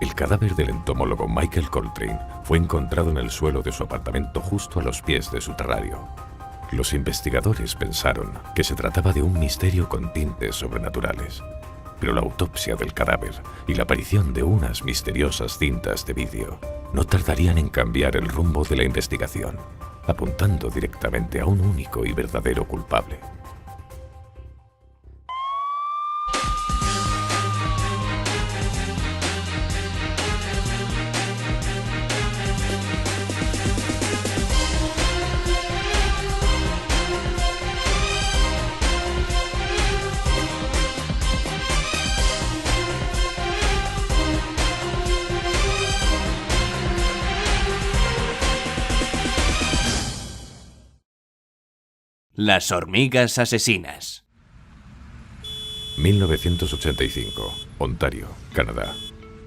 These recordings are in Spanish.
El cadáver del entomólogo Michael Coltrane fue encontrado en el suelo de su apartamento justo a los pies de su terrario. Los investigadores pensaron que se trataba de un misterio con tintes sobrenaturales, pero la autopsia del cadáver y la aparición de unas misteriosas cintas de vídeo no tardarían en cambiar el rumbo de la investigación, apuntando directamente a un único y verdadero culpable. Las hormigas asesinas. 1985, Ontario, Canadá.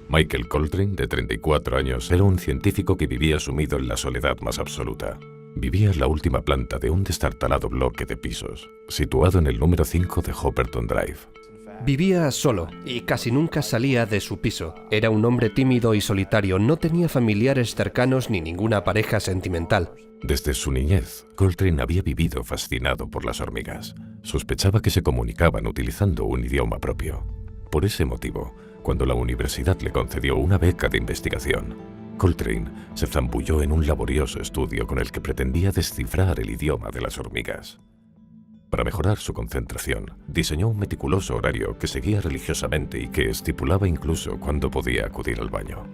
Michael Coltrane, de 34 años, era un científico que vivía sumido en la soledad más absoluta. Vivía en la última planta de un destartalado bloque de pisos, situado en el número 5 de Hopperton Drive. Vivía solo y casi nunca salía de su piso. Era un hombre tímido y solitario, no tenía familiares cercanos ni ninguna pareja sentimental. Desde su niñez, Coltrane había vivido fascinado por las hormigas. Sospechaba que se comunicaban utilizando un idioma propio. Por ese motivo, cuando la universidad le concedió una beca de investigación, Coltrane se zambulló en un laborioso estudio con el que pretendía descifrar el idioma de las hormigas. Para mejorar su concentración, diseñó un meticuloso horario que seguía religiosamente y que estipulaba incluso cuándo podía acudir al baño.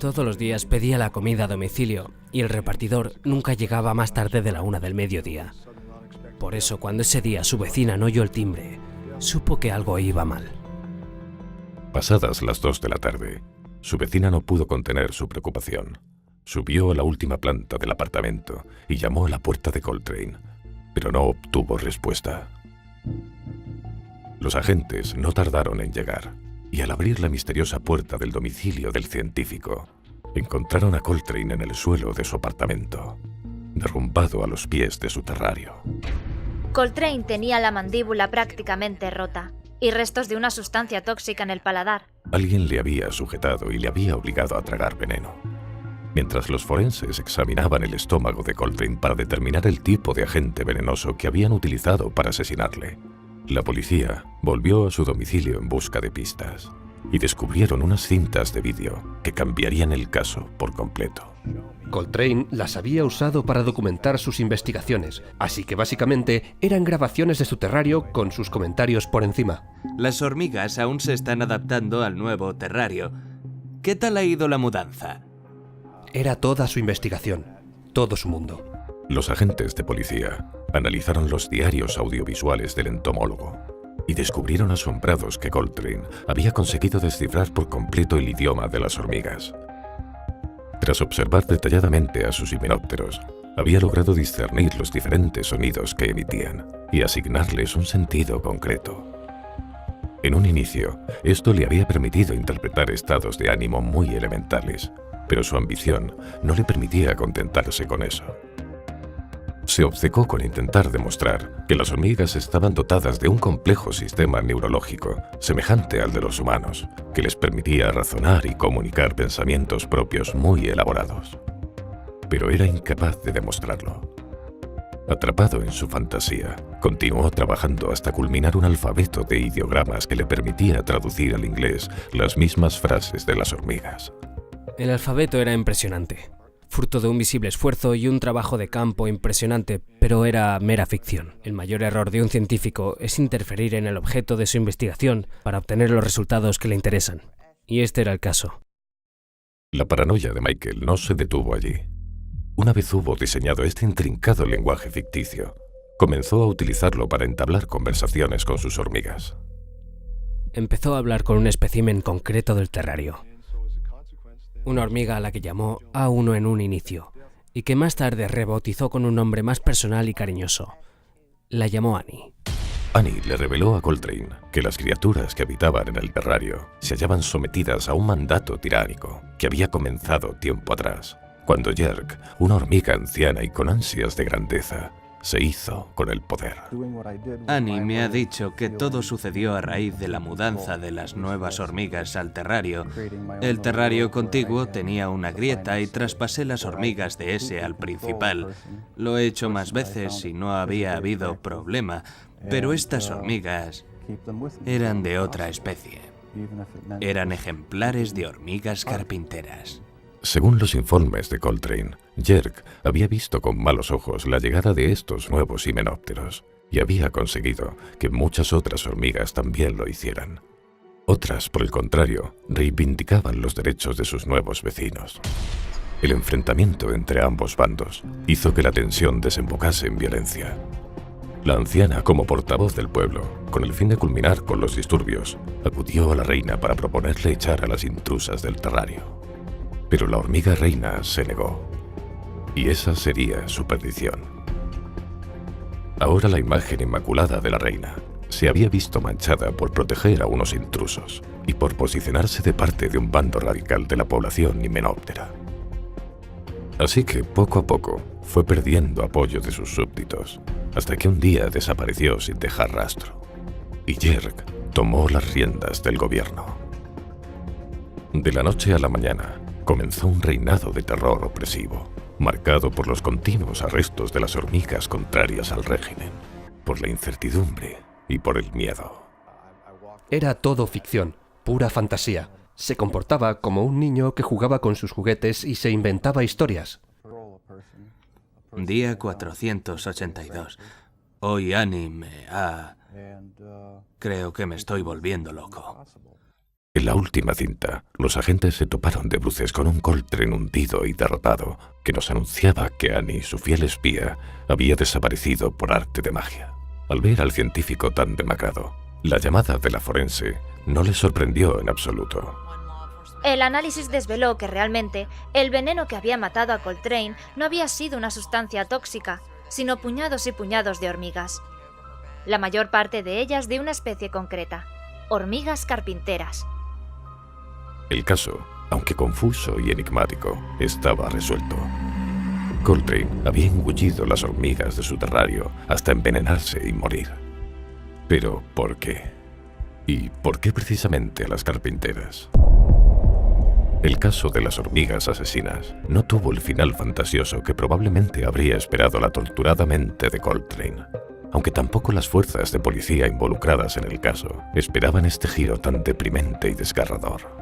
Todos los días pedía la comida a domicilio y el repartidor nunca llegaba más tarde de la 1 del mediodía. Por eso, cuando ese día su vecina no oyó el timbre, supo que algo iba mal. Pasadas las 2 de la tarde, su vecina no pudo contener su preocupación. Subió a la última planta del apartamento y llamó a la puerta de Coltrane, pero no obtuvo respuesta. Los agentes no tardaron en llegar, y al abrir la misteriosa puerta del domicilio del científico, encontraron a Coltrane en el suelo de su apartamento, derrumbado a los pies de su terrario. Coltrane tenía la mandíbula prácticamente rota y restos de una sustancia tóxica en el paladar. Alguien le había sujetado y le había obligado a tragar veneno. Mientras los forenses examinaban el estómago de Coltrane para determinar el tipo de agente venenoso que habían utilizado para asesinarle, la policía volvió a su domicilio en busca de pistas y descubrieron unas cintas de vídeo que cambiarían el caso por completo. Coltrane las había usado para documentar sus investigaciones, así que básicamente eran grabaciones de su terrario con sus comentarios por encima. Las hormigas aún se están adaptando al nuevo terrario. ¿Qué tal ha ido la mudanza? Era toda su investigación, todo su mundo. Los agentes de policía analizaron los diarios audiovisuales del entomólogo y descubrieron asombrados que Coltrane había conseguido descifrar por completo el idioma de las hormigas. Tras observar detalladamente a sus himenópteros, había logrado discernir los diferentes sonidos que emitían y asignarles un sentido concreto. En un inicio, esto le había permitido interpretar estados de ánimo muy elementales, pero su ambición no le permitía contentarse con eso. Se obcecó con intentar demostrar que las hormigas estaban dotadas de un complejo sistema neurológico semejante al de los humanos, que les permitía razonar y comunicar pensamientos propios muy elaborados. Pero era incapaz de demostrarlo. Atrapado en su fantasía, continuó trabajando hasta culminar un alfabeto de ideogramas que le permitía traducir al inglés las mismas frases de las hormigas. El alfabeto era impresionante, fruto de un visible esfuerzo y un trabajo de campo impresionante, pero era mera ficción. El mayor error de un científico es interferir en el objeto de su investigación para obtener los resultados que le interesan. Y este era el caso. La paranoia de Michael no se detuvo allí. Una vez hubo diseñado este intrincado lenguaje ficticio, comenzó a utilizarlo para entablar conversaciones con sus hormigas. Empezó a hablar con un espécimen concreto del terrario. Una hormiga a la que llamó A1 en un inicio, y que más tarde rebautizó con un nombre más personal y cariñoso. La llamó Annie. Annie le reveló a Coltrane que las criaturas que habitaban en el terrario se hallaban sometidas a un mandato tiránico que había comenzado tiempo atrás, cuando Jerk, una hormiga anciana y con ansias de grandeza, se hizo con el poder. Annie me ha dicho que todo sucedió a raíz de la mudanza de las nuevas hormigas al terrario. El terrario contiguo tenía una grieta y traspasé las hormigas de ese al principal. Lo he hecho más veces y no había habido problema, pero estas hormigas eran de otra especie. Eran ejemplares de hormigas carpinteras. Según los informes de Coltrane, Jerk había visto con malos ojos la llegada de estos nuevos himenópteros y había conseguido que muchas otras hormigas también lo hicieran. Otras, por el contrario, reivindicaban los derechos de sus nuevos vecinos. El enfrentamiento entre ambos bandos hizo que la tensión desembocase en violencia. La anciana, como portavoz del pueblo, con el fin de culminar con los disturbios, acudió a la reina para proponerle echar a las intrusas del terrario. Pero la hormiga reina se negó, y esa sería su perdición. Ahora la imagen inmaculada de la reina se había visto manchada por proteger a unos intrusos y por posicionarse de parte de un bando radical de la población himenóptera. Así que poco a poco fue perdiendo apoyo de sus súbditos, hasta que un día desapareció sin dejar rastro, y Jerk tomó las riendas del gobierno. De la noche a la mañana, comenzó un reinado de terror opresivo, marcado por los continuos arrestos de las hormigas contrarias al régimen, por la incertidumbre y por el miedo. Era todo ficción, pura fantasía. Se comportaba como un niño que jugaba con sus juguetes y se inventaba historias. Día 482. Hoy Annie me ha... Creo que me estoy volviendo loco. En la última cinta, los agentes se toparon de bruces con un Coltrane hundido y derrotado que nos anunciaba que Annie, su fiel espía, había desaparecido por arte de magia. Al ver al científico tan demacrado, la llamada de la forense no le sorprendió en absoluto. El análisis desveló que realmente el veneno que había matado a Coltrane no había sido una sustancia tóxica, sino puñados y puñados de hormigas. La mayor parte de ellas de una especie concreta, hormigas carpinteras. El caso, aunque confuso y enigmático, estaba resuelto. Coltrane había engullido las hormigas de su terrario hasta envenenarse y morir. Pero, ¿por qué? ¿Y por qué precisamente a las carpinteras? El caso de las hormigas asesinas no tuvo el final fantasioso que probablemente habría esperado la torturada mente de Coltrane, aunque tampoco las fuerzas de policía involucradas en el caso esperaban este giro tan deprimente y desgarrador.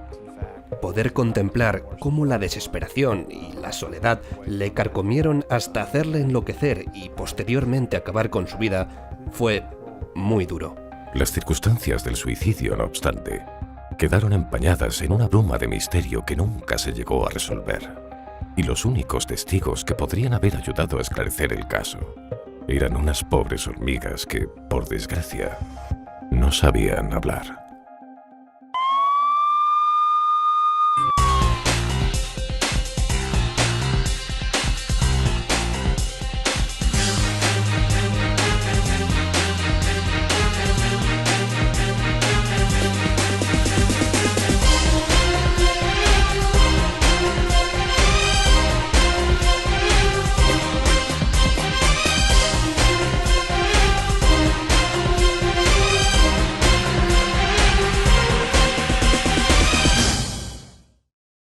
Poder contemplar cómo la desesperación y la soledad le carcomieron hasta hacerle enloquecer y posteriormente acabar con su vida fue muy duro. Las circunstancias del suicidio, no obstante, quedaron empañadas en una bruma de misterio que nunca se llegó a resolver. Y los únicos testigos que podrían haber ayudado a esclarecer el caso eran unas pobres hormigas que, por desgracia, no sabían hablar.